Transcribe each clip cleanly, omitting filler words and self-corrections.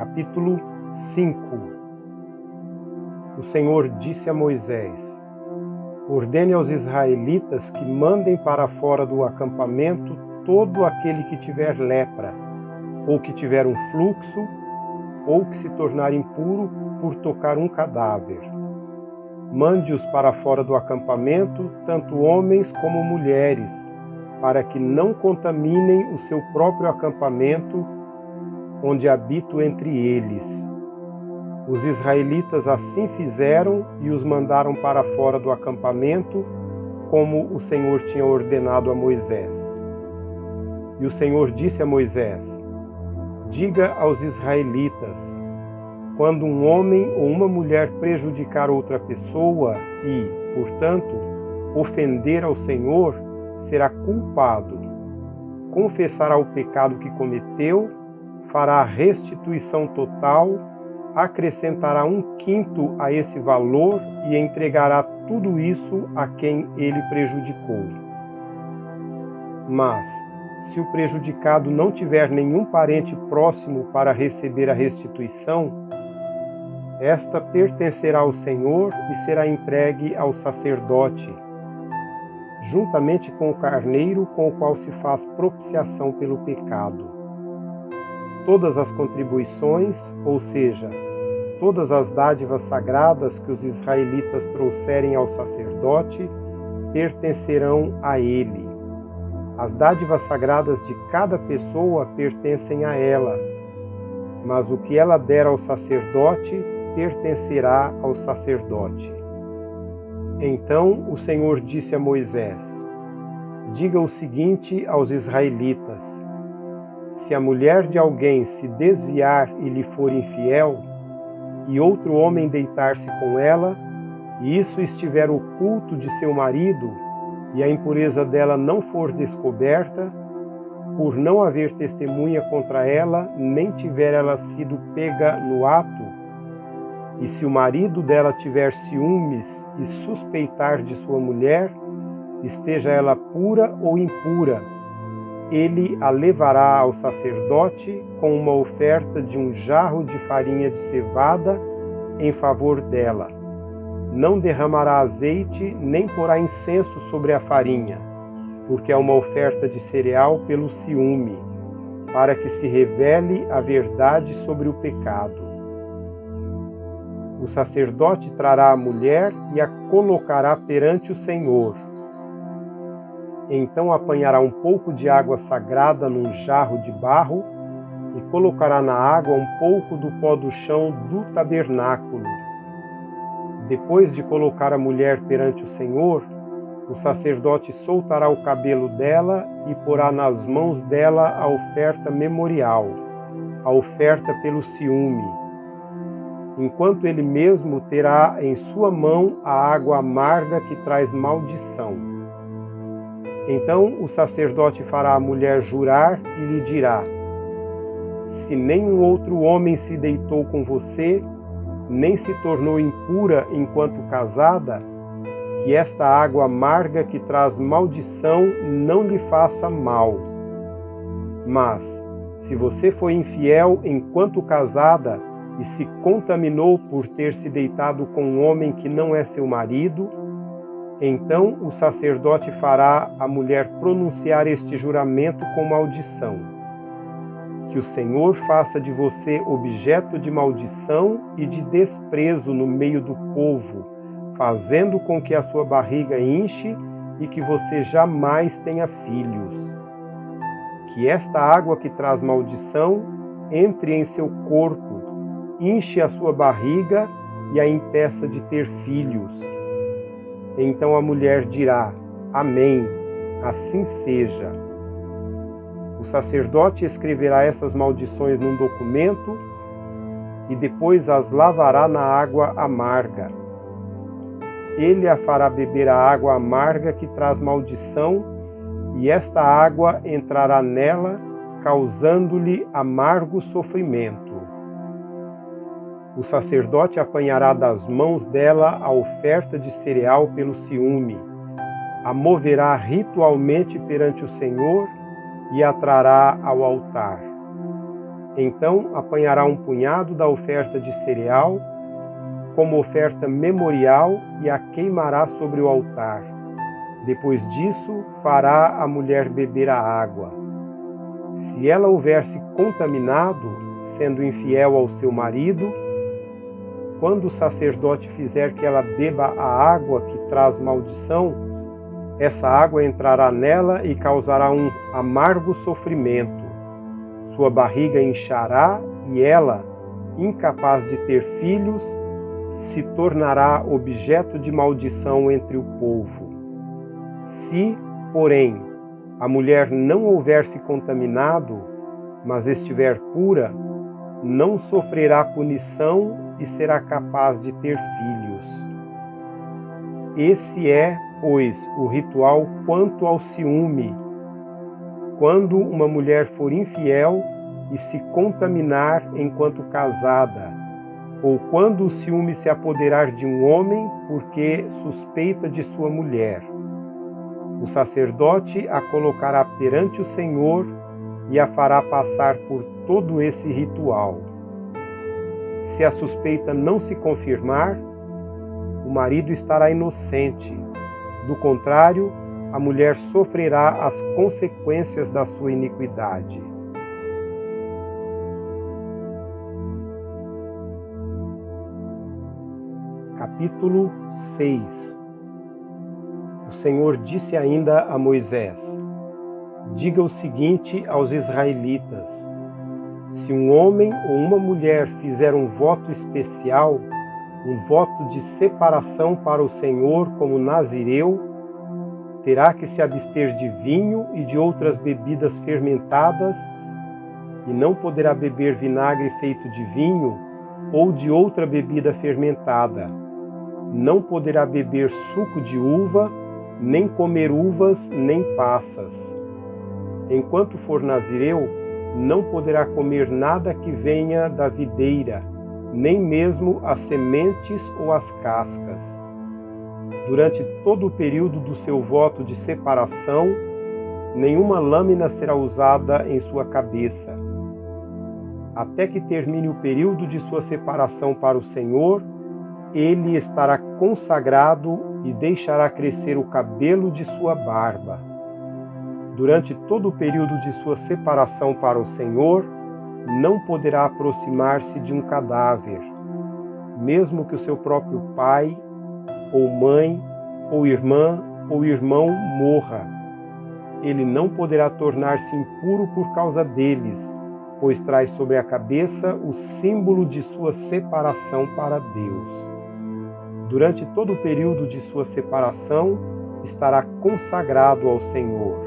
Capítulo 5. O Senhor disse a Moisés: ordene aos israelitas que mandem para fora do acampamento todo aquele que tiver lepra, ou que tiver um fluxo, ou que se tornar impuro por tocar um cadáver. Mande-os para fora do acampamento, tanto homens como mulheres, para que não contaminem o seu próprio acampamento, onde habito entre eles. Os israelitas assim fizeram e os mandaram para fora do acampamento, como o Senhor tinha ordenado a Moisés. E o Senhor disse a Moisés: diga aos israelitas: quando um homem ou uma mulher prejudicar outra pessoa e, portanto, ofender ao Senhor, será culpado. Confessará o pecado que cometeu, fará a restituição total, acrescentará 1/5 a esse valor e entregará tudo isso a quem ele prejudicou. Mas, se o prejudicado não tiver nenhum parente próximo para receber a restituição, esta pertencerá ao Senhor e será entregue ao sacerdote, juntamente com o carneiro com o qual se faz propiciação pelo pecado. Todas as contribuições, ou seja, todas as dádivas sagradas que os israelitas trouxerem ao sacerdote, pertencerão a ele. As dádivas sagradas de cada pessoa pertencem a ela, mas o que ela der ao sacerdote pertencerá ao sacerdote. Então o Senhor disse a Moisés: diga o seguinte aos israelitas: se a mulher de alguém se desviar e lhe for infiel, e outro homem deitar-se com ela, e isso estiver oculto de seu marido, e a impureza dela não for descoberta, por não haver testemunha contra ela, nem tiver ela sido pega no ato, e se o marido dela tiver ciúmes e suspeitar de sua mulher, esteja ela pura ou impura, ele a levará ao sacerdote com uma oferta de 1 jarro de farinha de cevada em favor dela. Não derramará azeite, nem porá incenso sobre a farinha, porque é uma oferta de cereal pelo ciúme, para que se revele a verdade sobre o pecado. O sacerdote trará a mulher e a colocará perante o Senhor. Então apanhará um pouco de água sagrada num jarro de barro e colocará na água um pouco do pó do chão do tabernáculo. Depois de colocar a mulher perante o Senhor, o sacerdote soltará o cabelo dela e porá nas mãos dela a oferta memorial, a oferta pelo ciúme, enquanto ele mesmo terá em sua mão a água amarga que traz maldição. Então o sacerdote fará a mulher jurar e lhe dirá: se nenhum outro homem se deitou com você, nem se tornou impura enquanto casada, que esta água amarga que traz maldição não lhe faça mal. Mas, se você foi infiel enquanto casada e se contaminou por ter se deitado com um homem que não é seu marido, então o sacerdote fará a mulher pronunciar este juramento com maldição: que o Senhor faça de você objeto de maldição e de desprezo no meio do povo, fazendo com que a sua barriga inche e que você jamais tenha filhos. Que esta água que traz maldição entre em seu corpo, inche a sua barriga e a impeça de ter filhos. Então a mulher dirá: amém, assim seja. O sacerdote escreverá essas maldições num documento e depois as lavará na água amarga. Ele a fará beber a água amarga que traz maldição, e esta água entrará nela, causando-lhe amargo sofrimento. O sacerdote apanhará das mãos dela a oferta de cereal pelo ciúme, a moverá ritualmente perante o Senhor e a trará ao altar. Então apanhará um punhado da oferta de cereal, como oferta memorial, e a queimará sobre o altar. Depois disso, fará a mulher beber a água. Se ela houver se contaminado, sendo infiel ao seu marido, quando o sacerdote fizer que ela beba a água que traz maldição, essa água entrará nela e causará um amargo sofrimento. Sua barriga inchará e ela, incapaz de ter filhos, se tornará objeto de maldição entre o povo. Se, porém, a mulher não houver se contaminado, mas estiver pura, não sofrerá punição e será capaz de ter filhos. Esse é, pois, o ritual quanto ao ciúme. Quando uma mulher for infiel e se contaminar enquanto casada, ou quando o ciúme se apoderar de um homem porque suspeita de sua mulher, o sacerdote a colocará perante o Senhor e a fará passar por todo esse ritual. Se a suspeita não se confirmar, o marido estará inocente. Do contrário, a mulher sofrerá as consequências da sua iniquidade. Capítulo 6. O Senhor disse ainda a Moisés: diga o seguinte aos israelitas: se um homem ou uma mulher fizer um voto especial, um voto de separação para o Senhor como nazireu, terá que se abster de vinho e de outras bebidas fermentadas, e não poderá beber vinagre feito de vinho ou de outra bebida fermentada. Não poderá beber suco de uva, nem comer uvas, nem passas. Enquanto for nazireu, não poderá comer nada que venha da videira, nem mesmo as sementes ou as cascas. Durante todo o período do seu voto de separação, nenhuma lâmina será usada em sua cabeça. Até que termine o período de sua separação para o Senhor, ele estará consagrado e deixará crescer o cabelo de sua barba. Durante todo o período de sua separação para o Senhor, não poderá aproximar-se de um cadáver, mesmo que o seu próprio pai, ou mãe, ou irmã, ou irmão morra. Ele não poderá tornar-se impuro por causa deles, pois traz sobre a cabeça o símbolo de sua separação para Deus. Durante todo o período de sua separação, estará consagrado ao Senhor.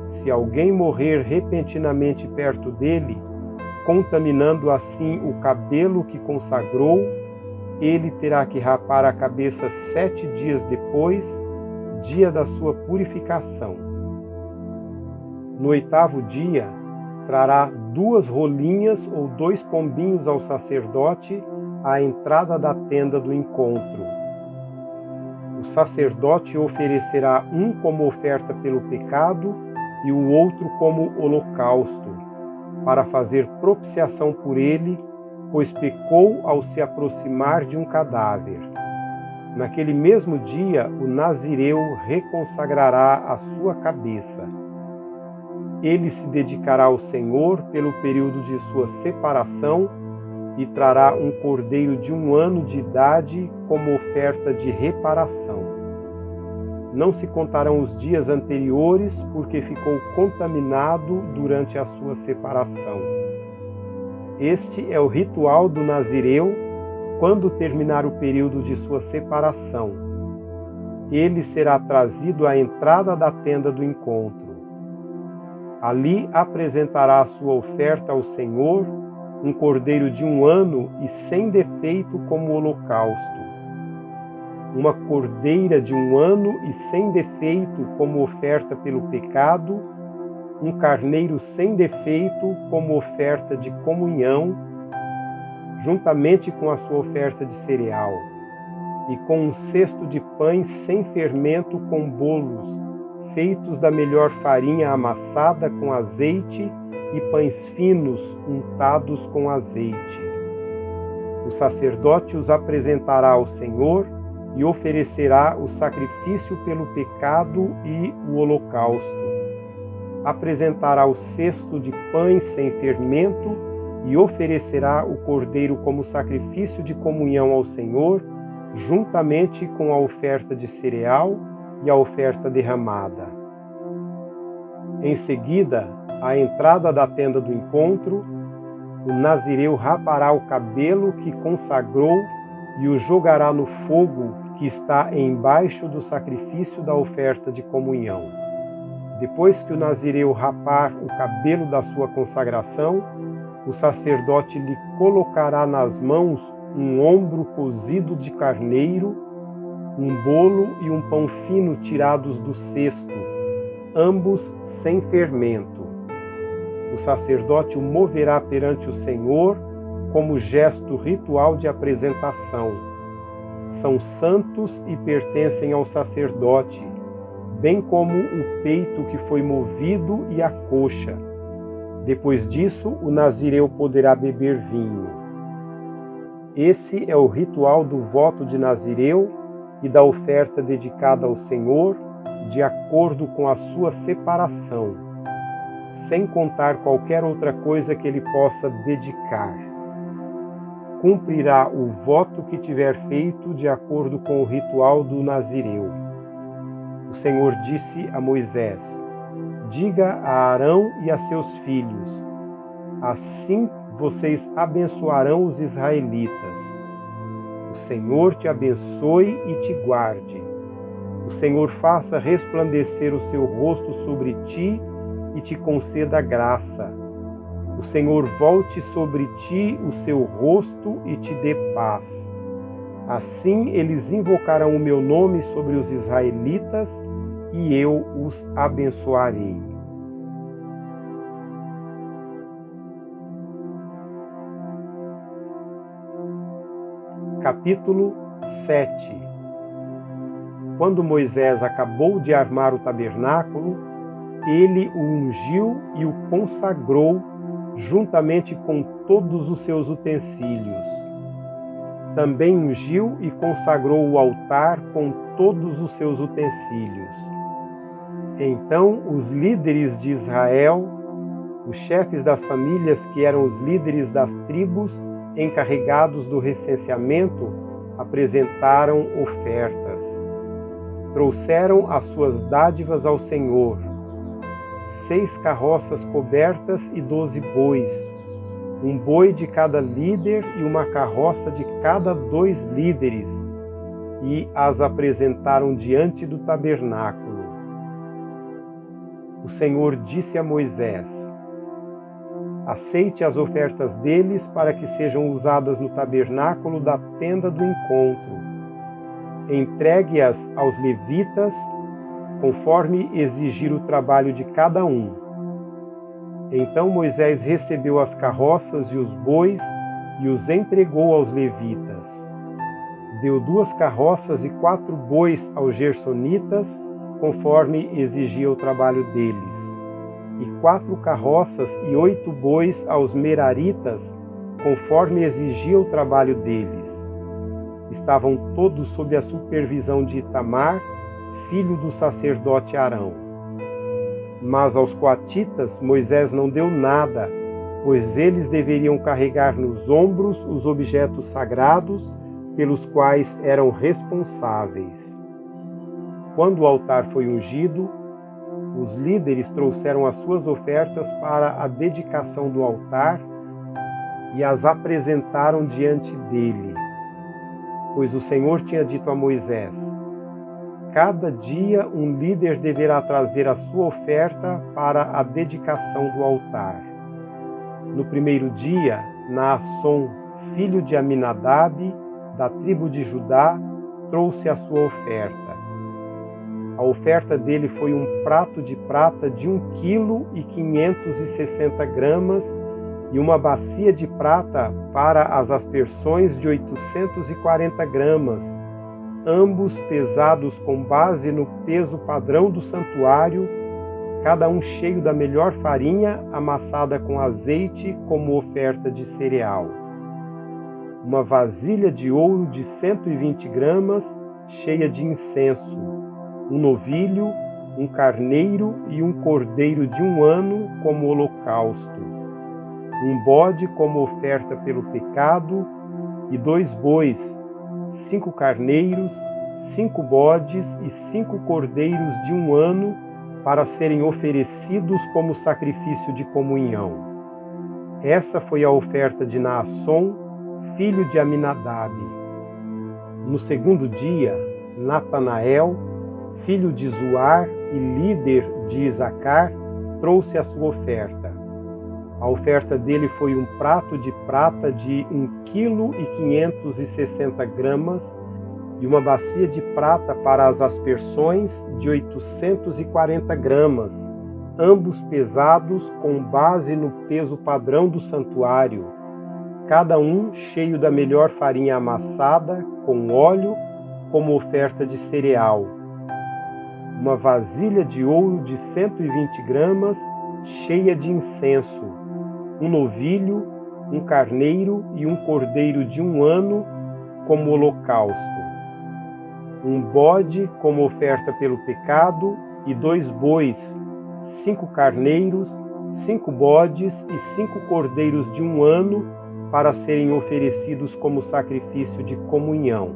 Se alguém morrer repentinamente perto dele, contaminando assim o cabelo que consagrou, ele terá que rapar a cabeça 7 dias depois, dia da sua purificação. No 8º dia, trará 2 rolinhas ou 2 pombinhos ao sacerdote à entrada da tenda do encontro. O sacerdote oferecerá um como oferta pelo pecado e o outro como holocausto, para fazer propiciação por ele, pois pecou ao se aproximar de um cadáver. Naquele mesmo dia, o nazireu reconsagrará a sua cabeça. Ele se dedicará ao Senhor pelo período de sua separação e trará um cordeiro de 1 ano de idade como oferta de reparação. Não se contarão os dias anteriores, porque ficou contaminado durante a sua separação. Este é o ritual do nazireu quando terminar o período de sua separação. Ele será trazido à entrada da tenda do encontro. Ali apresentará a sua oferta ao Senhor, um cordeiro de 1 ano e sem defeito como holocausto. Uma cordeira de 1 ano e sem defeito como oferta pelo pecado, um carneiro sem defeito como oferta de comunhão, juntamente com a sua oferta de cereal, e com um cesto de pães sem fermento com bolos, feitos da melhor farinha amassada com azeite e pães finos untados com azeite. O sacerdote os apresentará ao Senhor e oferecerá o sacrifício pelo pecado e o holocausto. Apresentará o cesto de pães sem fermento e oferecerá o cordeiro como sacrifício de comunhão ao Senhor, juntamente com a oferta de cereal e a oferta derramada. Em seguida, à entrada da tenda do encontro, o nazireu rapará o cabelo que consagrou e o jogará no fogo que está embaixo do sacrifício da oferta de comunhão. Depois que o nazireu rapar o cabelo da sua consagração, o sacerdote lhe colocará nas mãos um ombro cozido de carneiro, um bolo e um pão fino tirados do cesto, ambos sem fermento. O sacerdote o moverá perante o Senhor como gesto ritual de apresentação. São santos e pertencem ao sacerdote, bem como o peito que foi movido e a coxa. Depois disso, o nazireu poderá beber vinho. Esse é o ritual do voto de nazireu e da oferta dedicada ao Senhor, de acordo com a sua separação, sem contar qualquer outra coisa que ele possa dedicar. Cumprirá o voto que tiver feito de acordo com o ritual do nazireu. O Senhor disse a Moisés: diga a Arão e a seus filhos: assim vocês abençoarão os israelitas. O Senhor te abençoe e te guarde. O Senhor faça resplandecer o seu rosto sobre ti e te conceda graça. O Senhor volte sobre ti o seu rosto e te dê paz. Assim eles invocarão o meu nome sobre os israelitas e eu os abençoarei. Capítulo 7. Quando Moisés acabou de armar o tabernáculo, ele o ungiu e o consagrou juntamente com todos os seus utensílios. Também ungiu e consagrou o altar com todos os seus utensílios. Então os líderes de Israel, os chefes das famílias que eram os líderes das tribos encarregados do recenseamento, apresentaram ofertas. Trouxeram as suas dádivas ao Senhor: 6 carroças cobertas e 12 bois, um boi de cada líder e uma carroça de cada 2 líderes, e as apresentaram diante do tabernáculo. O Senhor disse a Moisés: aceite as ofertas deles para que sejam usadas no tabernáculo da tenda do encontro. Entregue-as aos levitas, conforme exigir o trabalho de cada um. Então Moisés recebeu as carroças e os bois e os entregou aos levitas. Deu 2 carroças e 4 bois aos gersonitas, conforme exigia o trabalho deles, e 4 carroças e 8 bois aos meraritas, conforme exigia o trabalho deles. Estavam todos sob a supervisão de Itamar, filho do sacerdote Arão. Mas aos coatitas Moisés não deu nada, pois eles deveriam carregar nos ombros os objetos sagrados pelos quais eram responsáveis. Quando o altar foi ungido, os líderes trouxeram as suas ofertas para a dedicação do altar e as apresentaram diante dele. Pois o Senhor tinha dito a Moisés: cada dia um líder deverá trazer a sua oferta para a dedicação do altar. No primeiro dia, Naasson, filho de Aminadab, da tribo de Judá, trouxe a sua oferta. A oferta dele foi um prato de prata de 1,560 kg e uma bacia de prata para as aspersões de 840 gramas, ambos pesados com base no peso padrão do santuário, cada um cheio da melhor farinha amassada com azeite como oferta de cereal. Uma vasilha de ouro de 120 gramas, cheia de incenso, um novilho, um carneiro e um cordeiro de 1 ano como holocausto, um bode como oferta pelo pecado e 2 bois, 5 carneiros, 5 bodes e 5 cordeiros de 1 ano para serem oferecidos como sacrifício de comunhão. Essa foi a oferta de Naasson, filho de Aminadab. No segundo dia, Natanael, filho de Zuar e líder de Isacar, trouxe a sua oferta. A oferta dele foi um prato de prata de 1,560 kg e uma bacia de prata para as aspersões de 840 gramas, ambos pesados com base no peso padrão do santuário, cada um cheio da melhor farinha amassada com óleo como oferta de cereal. Uma vasilha de ouro de 120 gramas, cheia de incenso, um novilho, um carneiro e um cordeiro de 1 ano como holocausto, um bode como oferta pelo pecado e 2 bois, 5 carneiros, 5 bodes e 5 cordeiros de 1 ano para serem oferecidos como sacrifício de comunhão.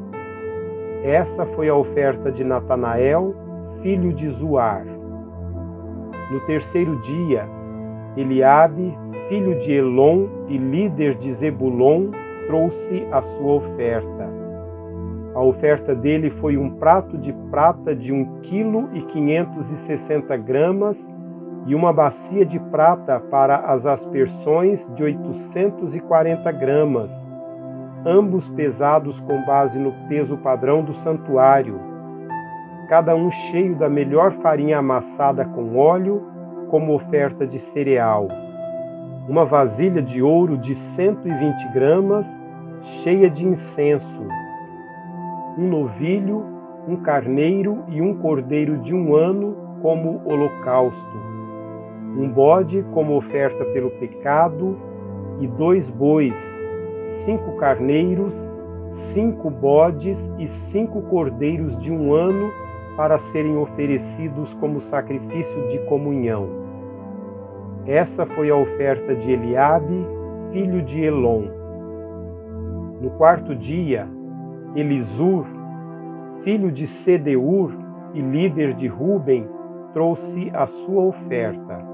Essa foi a oferta de Natanael, filho de Zuar. No terceiro dia, Eliabe, filho de Elon e líder de Zebulon, trouxe a sua oferta. A oferta dele foi um prato de prata de 1,560 kg e uma bacia de prata para as aspersões de 840 gramas, ambos pesados com base no peso padrão do santuário, cada um cheio da melhor farinha amassada com óleo como oferta de cereal. Uma vasilha de ouro de 120 gramas, cheia de incenso, um novilho, um carneiro e um cordeiro de 1 ano como holocausto, um bode como oferta pelo pecado e 2 bois, 5 carneiros, 5 bodes e 5 cordeiros de 1 ano para serem oferecidos como sacrifício de comunhão. Essa foi a oferta de Eliabe, filho de Elon. No quarto dia, Elisur, filho de Sedeur e líder de Ruben, trouxe a sua oferta.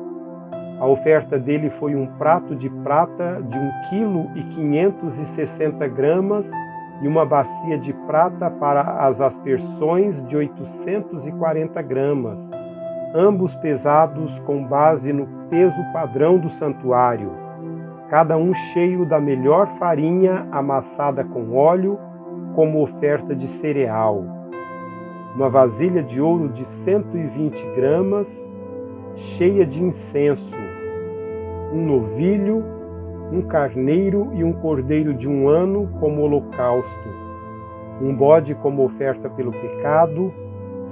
A oferta dele foi um prato de prata de 1,560 kg e uma bacia de prata para as aspersões de 840 gramas, ambos pesados com base no peso padrão do santuário, cada um cheio da melhor farinha amassada com óleo como oferta de cereal. Uma vasilha de ouro de 120 gramas, cheia de incenso, um novilho, um carneiro e um cordeiro de 1 ano como holocausto, um bode como oferta pelo pecado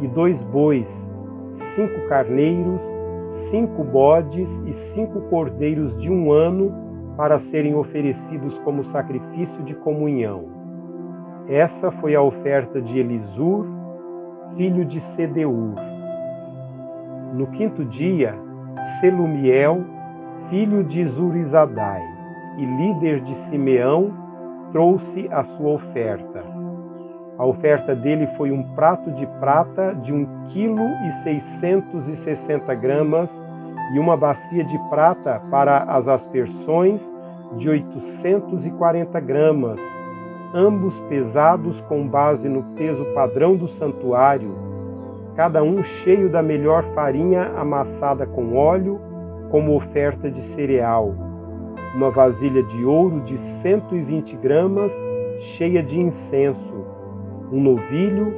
e 2 bois, 5 carneiros, 5 bodes e 5 cordeiros de 1 ano para serem oferecidos como sacrifício de comunhão. Essa foi a oferta de Elisur, filho de Sedeur. No quinto dia, Selumiel, filho de Zurizadai e líder de Simeão, trouxe a sua oferta. A oferta dele foi um prato de prata de 1,660 kg e uma bacia de prata para as aspersões de 840 gramas, ambos pesados com base no peso padrão do santuário, cada um cheio da melhor farinha amassada com óleo como oferta de cereal. Uma vasilha de ouro de 120 gramas, cheia de incenso, um novilho,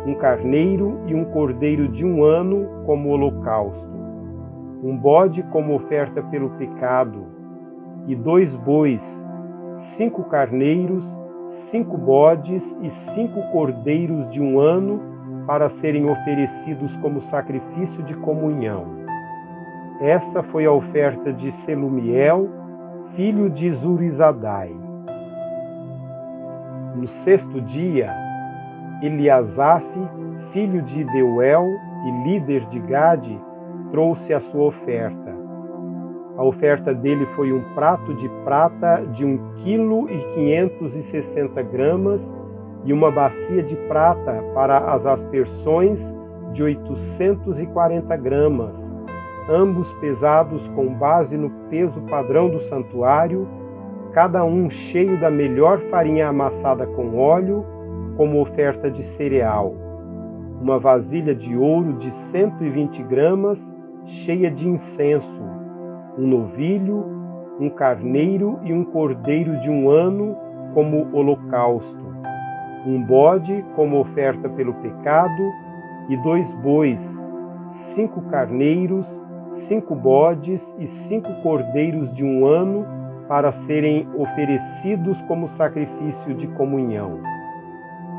um carneiro e um cordeiro de 1 ano como holocausto, um bode como oferta pelo pecado, e 2 bois, 5 carneiros, 5 bodes e 5 cordeiros de 1 ano para serem oferecidos como sacrifício de comunhão. Essa foi a oferta de Selumiel, filho de Zurizadai. No sexto dia, Eliasaf, filho de Deuel e líder de Gade, trouxe a sua oferta. A oferta dele foi um prato de prata de 1,560 kg e uma bacia de prata para as aspersões de 840 gramas, ambos pesados com base no peso padrão do santuário, cada um cheio da melhor farinha amassada com óleo, como oferta de cereal. Uma vasilha de ouro de 120 gramas, cheia de incenso, um novilho, um carneiro e um cordeiro de 1 ano como holocausto, um bode como oferta pelo pecado e 2 bois, 5 carneiros, 5 bodes e 5 cordeiros de 1 ano para serem oferecidos como sacrifício de comunhão.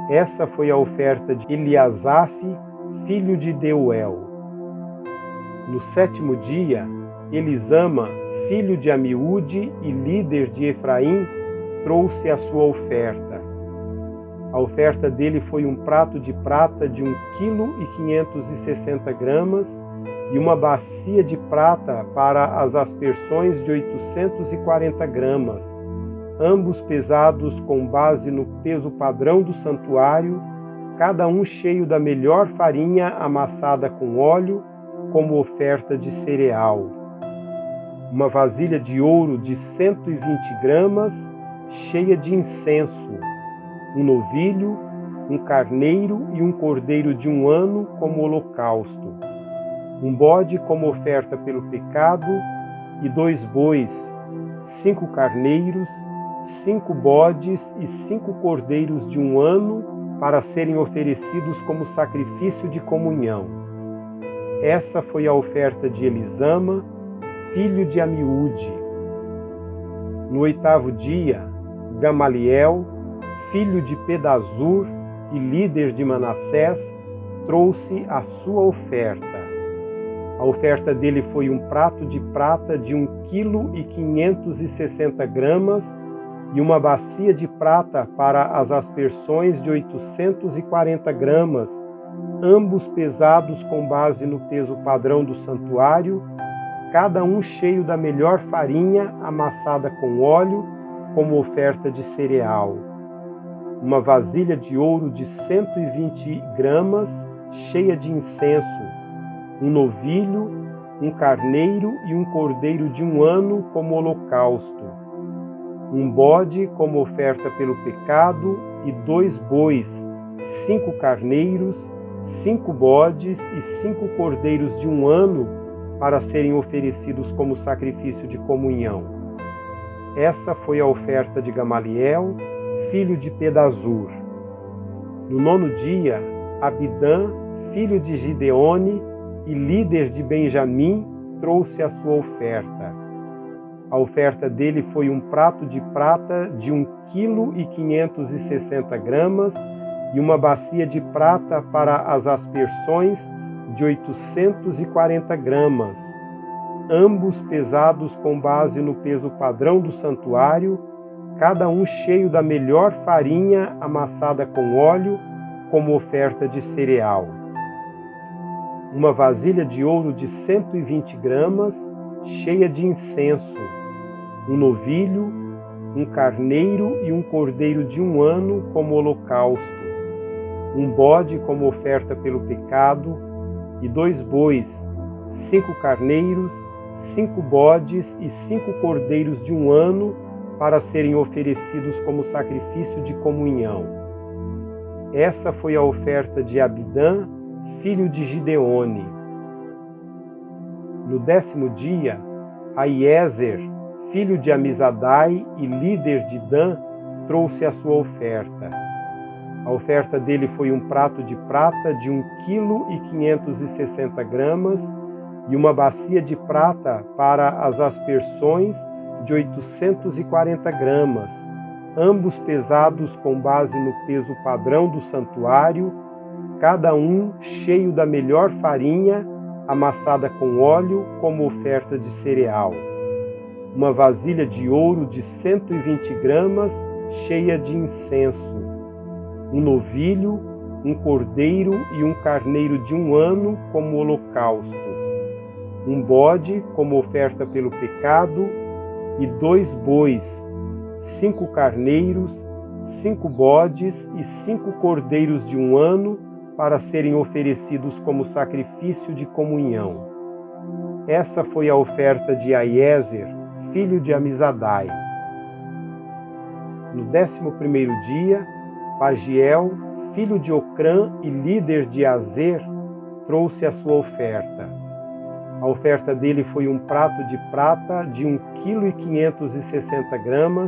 Essa foi a oferta de Eliasaf, filho de Deuel. No sétimo dia, Elisama, filho de Amiúde e líder de Efraim, trouxe a sua oferta. A oferta dele foi um prato de prata de 1,560 kg e uma bacia de prata para as aspersões de 840 gramas, ambos pesados com base no peso padrão do santuário, cada um cheio da melhor farinha amassada com óleo, como oferta de cereal. Uma vasilha de ouro de 120 gramas, cheia de incenso, um novilho, um carneiro e um cordeiro de 1 ano como holocausto, um bode como oferta pelo pecado e 2 bois, 5 carneiros, 5 bodes e 5 cordeiros de 1 ano para serem oferecidos como sacrifício de comunhão. Essa foi a oferta de Elisama, filho de Amiúde. No 8º dia, Gamaliel, filho de Pedazur e líder de Manassés, trouxe a sua oferta. A oferta dele foi um prato de prata de 1,560 kg e uma bacia de prata para as aspersões de 840 gramas, ambos pesados com base no peso padrão do santuário, cada um cheio da melhor farinha amassada com óleo, como oferta de cereal. Uma vasilha de ouro de 120 gramas, cheia de incenso, um novilho, um carneiro e um cordeiro de 1 ano como holocausto, um bode como oferta pelo pecado e 2 bois, 5 carneiros, 5 bodes e 5 cordeiros de 1 ano para serem oferecidos como sacrifício de comunhão. Essa foi a oferta de Gamaliel, filho de Pedazur. No 9º dia, Abidã, filho de Gideone e líder de Benjamim, trouxe a sua oferta. A oferta dele foi um prato de prata de 1,560 kg e uma bacia de prata para as aspersões de 840 gramas, ambos pesados com base no peso padrão do santuário, cada um cheio da melhor farinha amassada com óleo, como oferta de cereal. Uma vasilha de ouro de 120 gramas, cheia de incenso, um novilho, um carneiro e um cordeiro de 1 ano como holocausto, um bode como oferta pelo pecado e 2 bois, 5 carneiros, 5 bodes e 5 cordeiros de 1 ano para serem oferecidos como sacrifício de comunhão. Essa foi a oferta de Abidã, filho de Gideone. No 10º dia, Aiezer, filho de Amizadai e líder de Dan, trouxe a sua oferta. A oferta dele foi um prato de prata de 1,560 kg e uma bacia de prata para as aspersões de 840 gramas, ambos pesados com base no peso padrão do santuário, cada um cheio da melhor farinha amassada com óleo como oferta de cereal. Uma vasilha de ouro de 120 gramas, cheia de incenso. Um novilho, um cordeiro e um carneiro de 1 ano como holocausto. Um bode como oferta pelo pecado e 2 bois, 5 carneiros, 5 bodes e 5 cordeiros de 1 ano para serem oferecidos como sacrifício de comunhão. Essa foi a oferta de Aiezer, filho de Amizadai. No 11º dia, Pagiel, filho de Ocrã e líder de Azer, trouxe a sua oferta. A oferta dele foi um prato de prata de 1,560 kg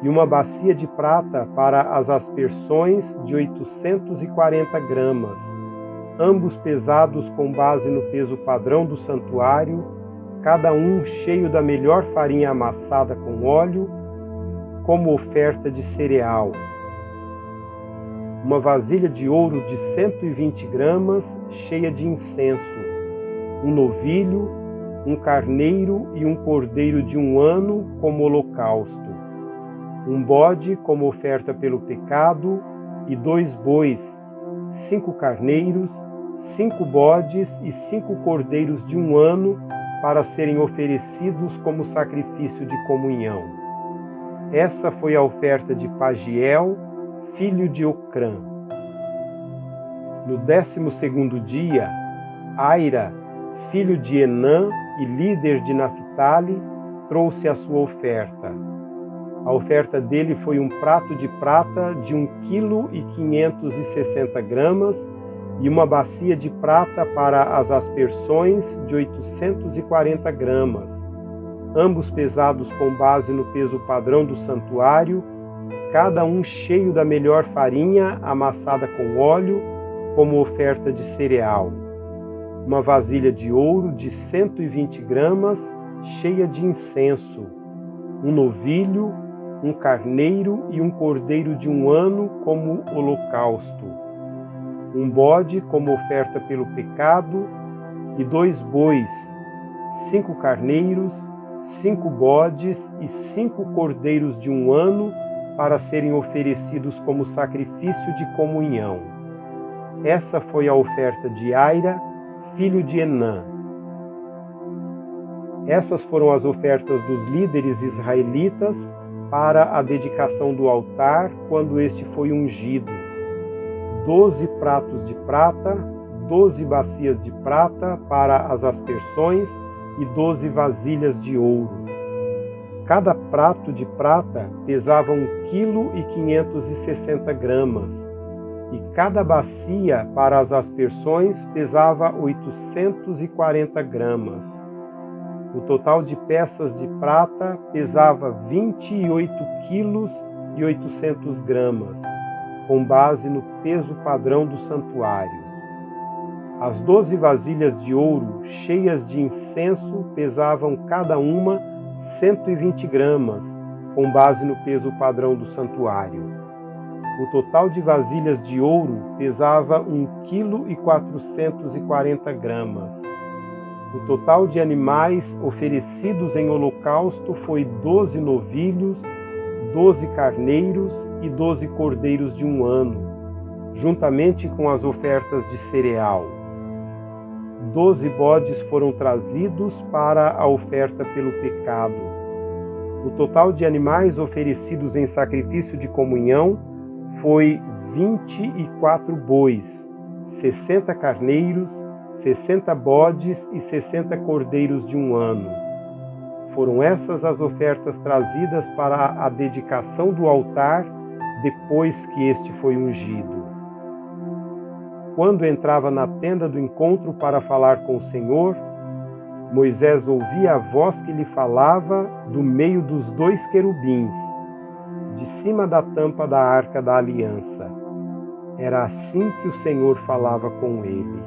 e uma bacia de prata para as aspersões de 840 gramas, ambos pesados com base no peso padrão do santuário, cada um cheio da melhor farinha amassada com óleo, como oferta de cereal. Uma vasilha de ouro de 120 gramas, cheia de incenso. Um novilho, um carneiro e um cordeiro de 1 ano como holocausto. Um bode como oferta pelo pecado e 2 bois, 5 carneiros, 5 bodes e 5 cordeiros de 1 ano para serem oferecidos como sacrifício de comunhão. Essa foi a oferta de Pagiel, filho de Ocrã. No 12º dia, Aira, filho de Enã e líder de Naphtali, trouxe a sua oferta. A oferta dele foi um prato de prata de 1,560 kg e uma bacia de prata para as aspersões de 840 gramas, ambos pesados com base no peso padrão do santuário, cada um cheio da melhor farinha amassada com óleo, como oferta de cereal. Uma vasilha de ouro de 120 gramas, cheia de incenso. Um novilho, um carneiro e um cordeiro de 1 ano como holocausto. Um bode como oferta pelo pecado e 2 bois, 5 carneiros, 5 bodes e 5 cordeiros de 1 ano para serem oferecidos como sacrifício de comunhão. Essa foi a oferta de Aira, filho de Enã. Essas foram as ofertas dos líderes israelitas para a dedicação do altar quando este foi ungido: 12 pratos de prata, 12 bacias de prata para as aspersões e 12 vasilhas de ouro. Cada prato de prata pesava 1,560 kg e cada bacia para as aspersões pesava 840 gramas. O total de peças de prata pesava 28,8 kg, com base no peso padrão do santuário. As 12 vasilhas de ouro cheias de incenso pesavam cada uma 120 gramas, com base no peso padrão do santuário. O total de vasilhas de ouro pesava 1,440 kg. O total de animais oferecidos em holocausto foi 12 novilhos, 12 carneiros e 12 cordeiros de 1 ano, juntamente com as ofertas de cereal. 12 bodes foram trazidos para a oferta pelo pecado. O total de animais oferecidos em sacrifício de comunhão foi 24 bois, 60 carneiros, 60 bodes e 60 cordeiros de 1 ano. Foram essas as ofertas trazidas para a dedicação do altar depois que este foi ungido. Quando entrava na tenda do encontro para falar com o Senhor, Moisés ouvia a voz que lhe falava do meio dos 2 querubins, de cima da tampa da arca da aliança. Era assim que o Senhor falava com ele.